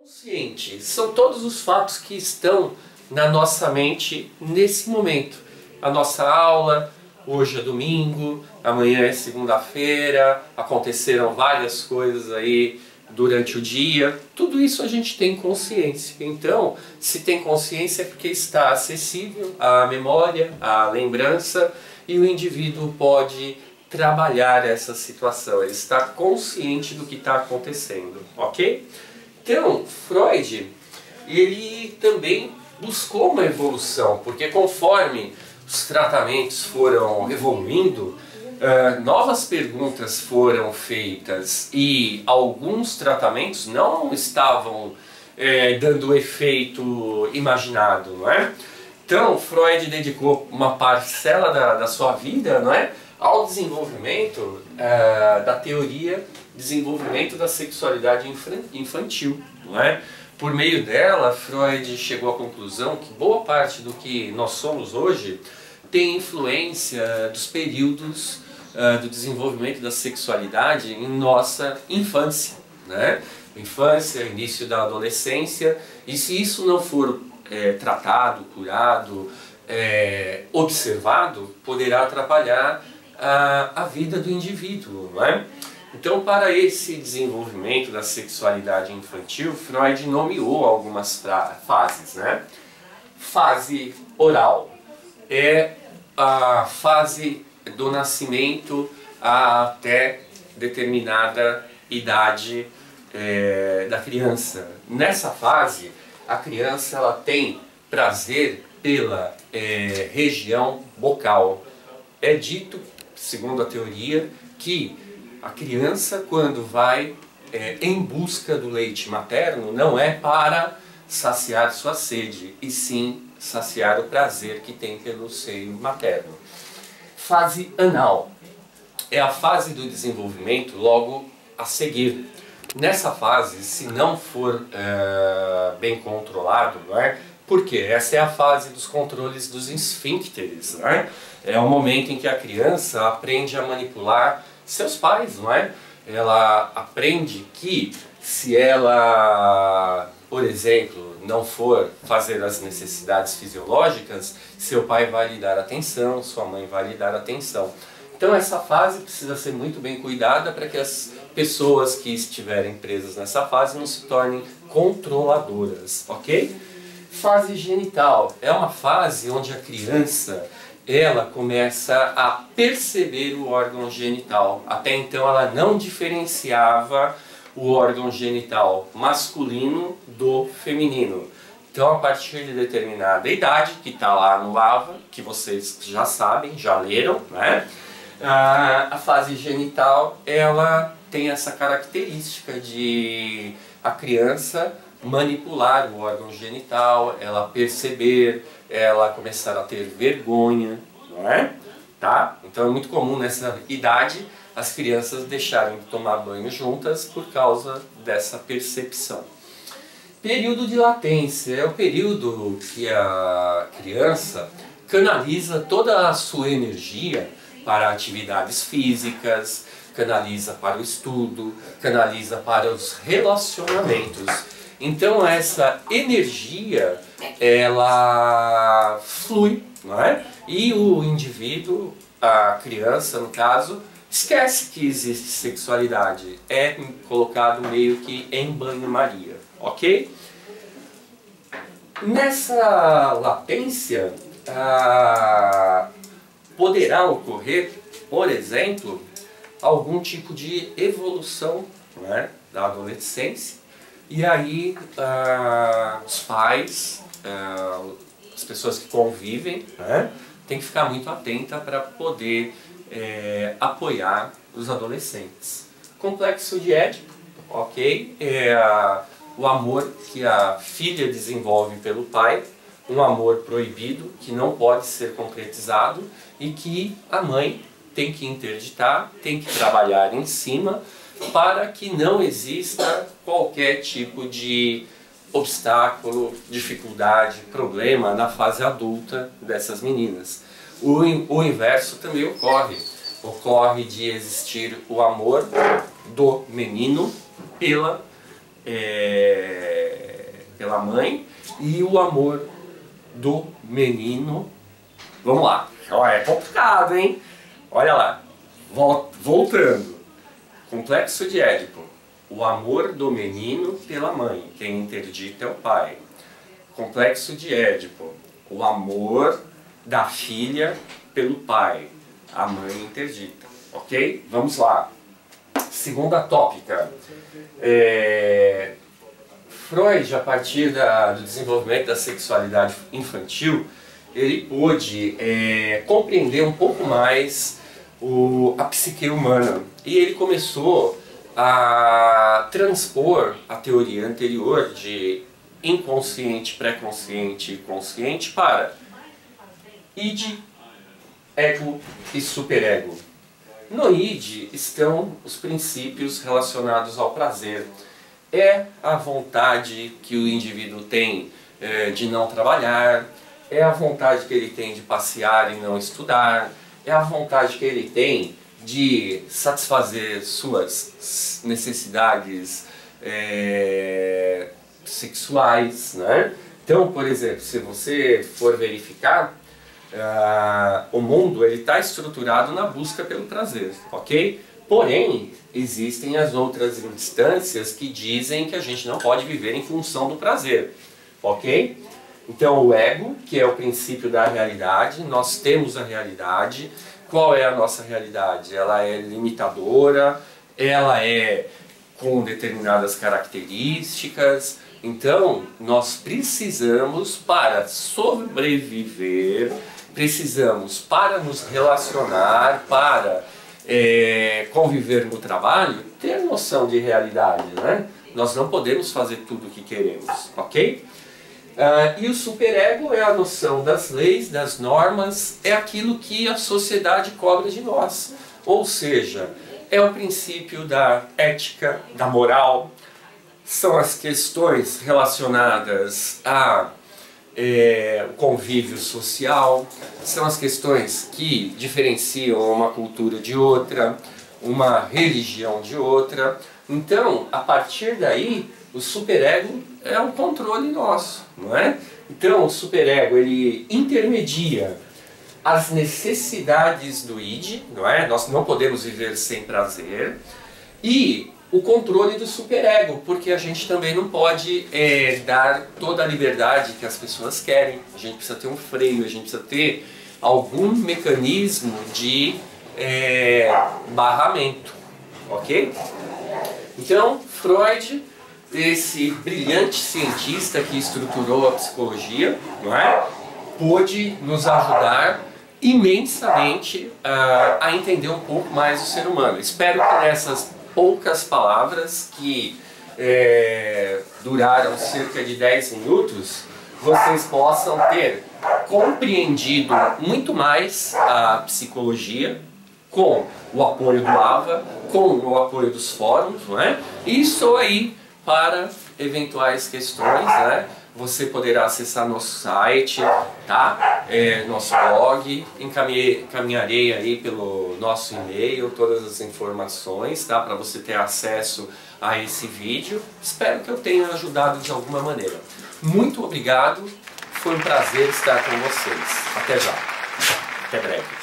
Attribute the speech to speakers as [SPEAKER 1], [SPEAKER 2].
[SPEAKER 1] Consciente são todos os fatos que estão na nossa mente nesse momento. A nossa aula, hoje é domingo, amanhã é segunda-feira, aconteceram várias coisas aí durante o dia. Tudo isso a gente tem consciência. Então, se tem consciência é porque está acessível à memória, à lembrança, e o indivíduo pode trabalhar essa situação. Ele está consciente do que está acontecendo, ok? Então, Freud, ele também buscou uma evolução, porque conforme os tratamentos foram evoluindo, novas perguntas foram feitas e alguns tratamentos não estavam dando o efeito imaginado, não é? Então, Freud dedicou uma parcela da sua vida, não é, ao desenvolvimento da teoria desenvolvimento da sexualidade infantil, não é? Por meio dela, Freud chegou à conclusão que boa parte do que nós somos hoje tem influência dos períodos do desenvolvimento da sexualidade em nossa infância, né? Infância, início da adolescência, e se isso não for tratado, curado, observado, poderá atrapalhar a vida do indivíduo, não é? Então, para esse desenvolvimento da sexualidade infantil, Freud nomeou algumas fases, né? Fase oral é a fase do nascimento até determinada idade da criança. Nessa fase, a criança ela tem prazer pela região bucal. É dito, segundo a teoria, que a criança, quando vai em busca do leite materno, não é para saciar sua sede, e sim saciar o prazer que tem pelo seio materno. Fase anal é a fase do desenvolvimento logo a seguir. Nessa fase, se não for bem controlado, não é? Porque essa é a fase dos controles dos esfíncteres, não é? É o momento em que a criança aprende a manipular seus pais, não é? Ela aprende que se ela, por exemplo, não for fazer as necessidades fisiológicas, seu pai vai lhe dar atenção, sua mãe vai lhe dar atenção. Então essa fase precisa ser muito bem cuidada para que as pessoas que estiverem presas nessa fase não se tornem controladoras, ok? Fase genital é uma fase onde a criança ela começa a perceber o órgão genital. Até então ela não diferenciava o órgão genital masculino do feminino. Então, a partir de determinada idade, que está lá no AVA, que vocês já sabem, já leram, né? A fase genital ela tem essa característica de a criança manipular o órgão genital, ela perceber, ela começar a ter vergonha, não é? Tá? Então é muito comum nessa idade as crianças deixarem de tomar banho juntas por causa dessa percepção. Período de latência é o período que a criança canaliza toda a sua energia para atividades físicas, canaliza para o estudo, canaliza para os relacionamentos. Então essa energia, ela flui, não é? E o indivíduo, a criança no caso, esquece que existe sexualidade. É colocado meio que em banho-maria, ok? Nessa latência, poderá ocorrer, por exemplo, algum tipo de evolução, não é? Da adolescência. E aí os pais, as pessoas que convivem, né, tem que ficar muito atenta para poder apoiar os adolescentes. Complexo de Édipo, ok? É o amor que a filha desenvolve pelo pai, um amor proibido que não pode ser concretizado e que a mãe tem que interditar, tem que trabalhar em cima para que não exista qualquer tipo de obstáculo, dificuldade, problema na fase adulta dessas meninas. O inverso também ocorre. Ocorre de existir o amor do menino pela pela mãe e o amor do menino. Vamos lá, é complicado, hein? Olha lá, voltando. Complexo de Édipo. O amor do menino pela mãe, quem interdita é o pai. Complexo de Édipo. O amor da filha pelo pai, a mãe interdita. Ok? Vamos lá. Segunda tópica. Freud, a partir do desenvolvimento da sexualidade infantil, ele pôde compreender um pouco mais a psique humana. E ele começou a transpor a teoria anterior de inconsciente, pré-consciente e consciente para id, ego e superego. No id estão os princípios relacionados ao prazer. É a vontade que o indivíduo tem de não trabalhar, é a vontade que ele tem de passear e não estudar, é a vontade que ele tem de satisfazer suas necessidades sexuais, né? Então, por exemplo, se você for verificar, o mundo está estruturado na busca pelo prazer, ok? Porém, existem as outras instâncias que dizem que a gente não pode viver em função do prazer, ok? Então o ego, que é o princípio da realidade, nós temos a realidade. Qual é a nossa realidade? Ela é limitadora, ela é com determinadas características. Então nós precisamos, para sobreviver, precisamos para nos relacionar, para conviver no trabalho, ter noção de realidade, né? Nós não podemos fazer tudo o que queremos, ok? E o superego é a noção das leis, das normas, é aquilo que a sociedade cobra de nós. Ou seja, é o princípio da ética, da moral, são as questões relacionadas a convívio social, são as questões que diferenciam uma cultura de outra, uma religião de outra. Então, a partir daí, o superego é um controle nosso, não é? Então, o superego, ele intermedia as necessidades do id, não é? Nós não podemos viver sem prazer, e o controle do superego, porque a gente também não pode dar toda a liberdade que as pessoas querem. A gente precisa ter um freio, a gente precisa ter algum mecanismo de barramento, ok? Então, Freud, esse brilhante cientista que estruturou a psicologia, não é? Pôde nos ajudar imensamente a entender um pouco mais o ser humano. Espero que nessas poucas palavras que duraram cerca de 10 minutos, vocês possam ter compreendido muito mais a psicologia, com o apoio do AVA, com o apoio dos fóruns, não é? E estou aí para eventuais questões, né? Você poderá acessar nosso site, tá? Nosso blog, encaminharei aí pelo nosso e-mail todas as informações, tá? Para você ter acesso a esse vídeo. Espero que eu tenha ajudado de alguma maneira. Muito obrigado, foi um prazer estar com vocês. Até já, até breve.